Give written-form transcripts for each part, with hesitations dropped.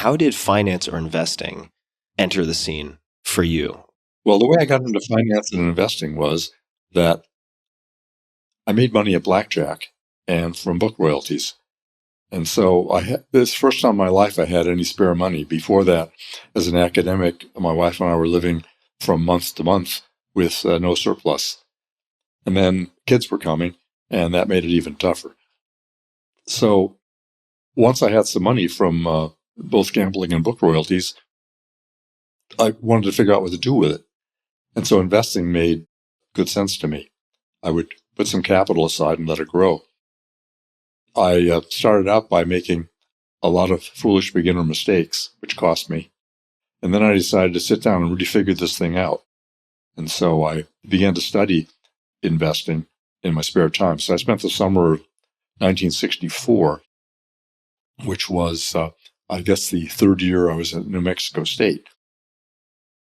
how did finance or investing enter the scene for you? Well, the way I got into finance and investing was that I made money at blackjack and from book royalties. And so this first time in my life I had any spare money. Before that, as an academic, my wife and I were living from month to month with no surplus. And then kids were coming, and that made it even tougher. So once I had some money from both gambling and book royalties, I wanted to figure out what to do with it. And so investing made good sense to me. I would put some capital aside and let it grow. I started out by making a lot of foolish beginner mistakes, which cost me. And then I decided to sit down and really figure this thing out. And so I began to study investing in my spare time. So I spent the summer of 1964, which was, I guess, the third year I was at New Mexico State,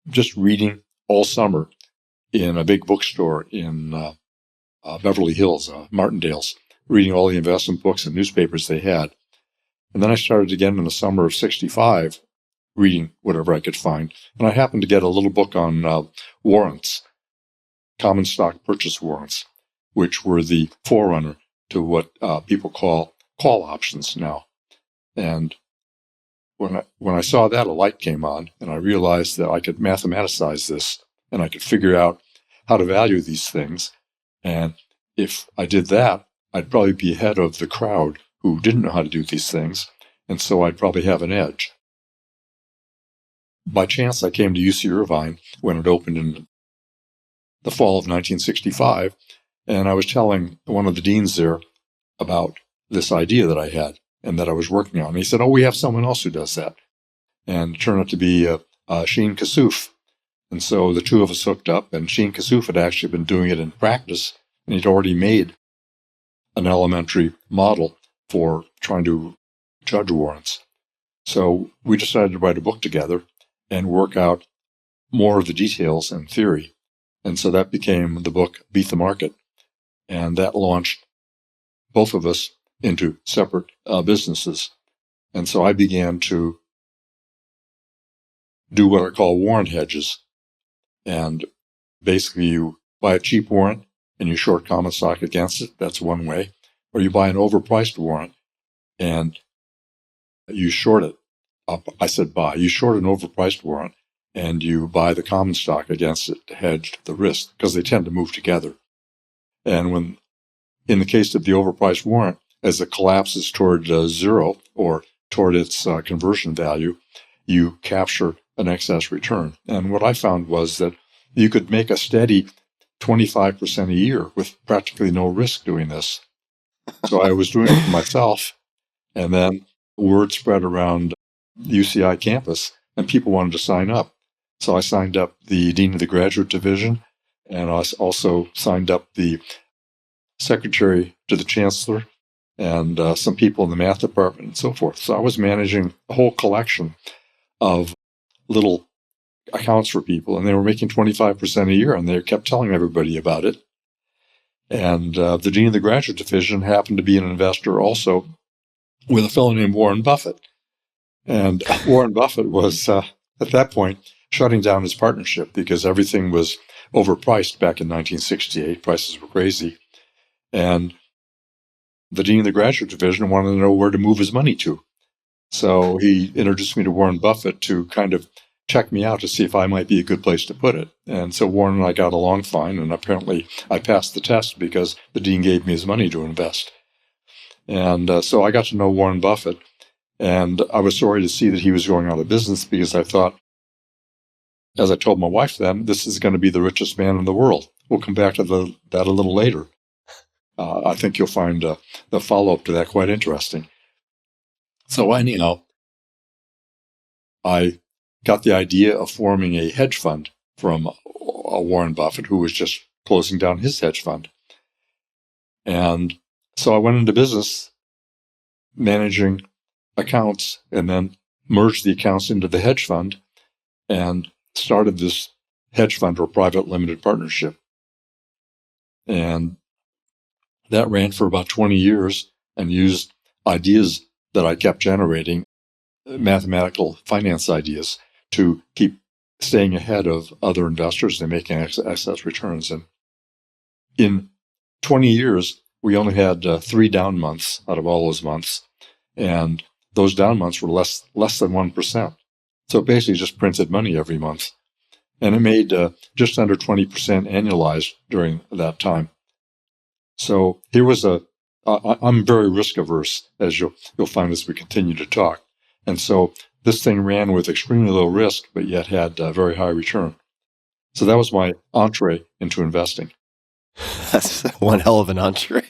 just reading all summer in a big bookstore in Beverly Hills, Martindale's, reading all the investment books and newspapers they had. And then I started again in the summer of 65, reading whatever I could find. And I happened to get a little book on warrants, common stock purchase warrants, which were the forerunner to what people call call options now. And when I saw that, a light came on, and I realized that I could mathematicize this, and I could figure out how to value these things. And if I did that, I'd probably be ahead of the crowd who didn't know how to do these things, and so I'd probably have an edge. By chance, I came to UC Irvine when it opened in the fall of 1965, and I was telling one of the deans there about this idea that I had and that I was working on. And he said, "Oh, we have someone else who does that." And it turned out to be Sheen Kassouf. And so the two of us hooked up, and Sheen Kassouf had actually been doing it in practice, and he'd already made an elementary model for trying to judge warrants. So we decided to write a book together and work out more of the details and theory. And so that became the book Beat the Market. And that launched both of us into separate businesses. And so I began to do what I call warrant hedges. And basically you buy a cheap warrant and you short common stock against it. That's one way. Or you buy an overpriced warrant and you short it. I said buy. You short an overpriced warrant and you buy the common stock against it to hedge the risk, because they tend to move together. And when, in the case of the overpriced warrant, as it collapses toward zero or toward its conversion value, you capture an excess return. And what I found was that you could make a steady 25% a year with practically no risk doing this. So I was doing it for myself, and then word spread around UCI campus, and people wanted to sign up. So I signed up the dean of the graduate division, and I also signed up the secretary to the chancellor and some people in the math department and so forth. So I was managing a whole collection of little accounts for people, and they were making 25% a year, and they kept telling everybody about it. And the dean of the graduate division happened to be an investor also with a fellow named Warren Buffett. And Warren Buffett was, at that point, shutting down his partnership because everything was overpriced back in 1968. Prices were crazy. And the dean of the graduate division wanted to know where to move his money to. So he introduced me to Warren Buffett to kind of check me out to see if I might be a good place to put it. And so Warren and I got along fine, and apparently I passed the test because the dean gave me his money to invest. And so I got to know Warren Buffett, and I was sorry to see that he was going out of business, because I thought, as I told my wife then, this is going to be the richest man in the world. We'll come back to that a little later. I think you'll find the follow-up to that quite interesting. So anyhow, I got the idea of forming a hedge fund from Warren Buffett, who was just closing down his hedge fund. And so I went into business managing accounts, and then merged the accounts into the hedge fund and started this hedge fund or private limited partnership. And that ran for about 20 years and used ideas that I kept generating mathematical finance ideas to keep staying ahead of other investors and making excess returns. And in 20 years, we only had 3 down months out of all those months. And those down months were less than 1%. So it basically just printed money every month. And it made just under 20% annualized during that time. So here was I'm very risk averse, as you'll find as we continue to talk. And so this thing ran with extremely low risk, but yet had very high return. So that was my entree into investing. That's one hell of an entree.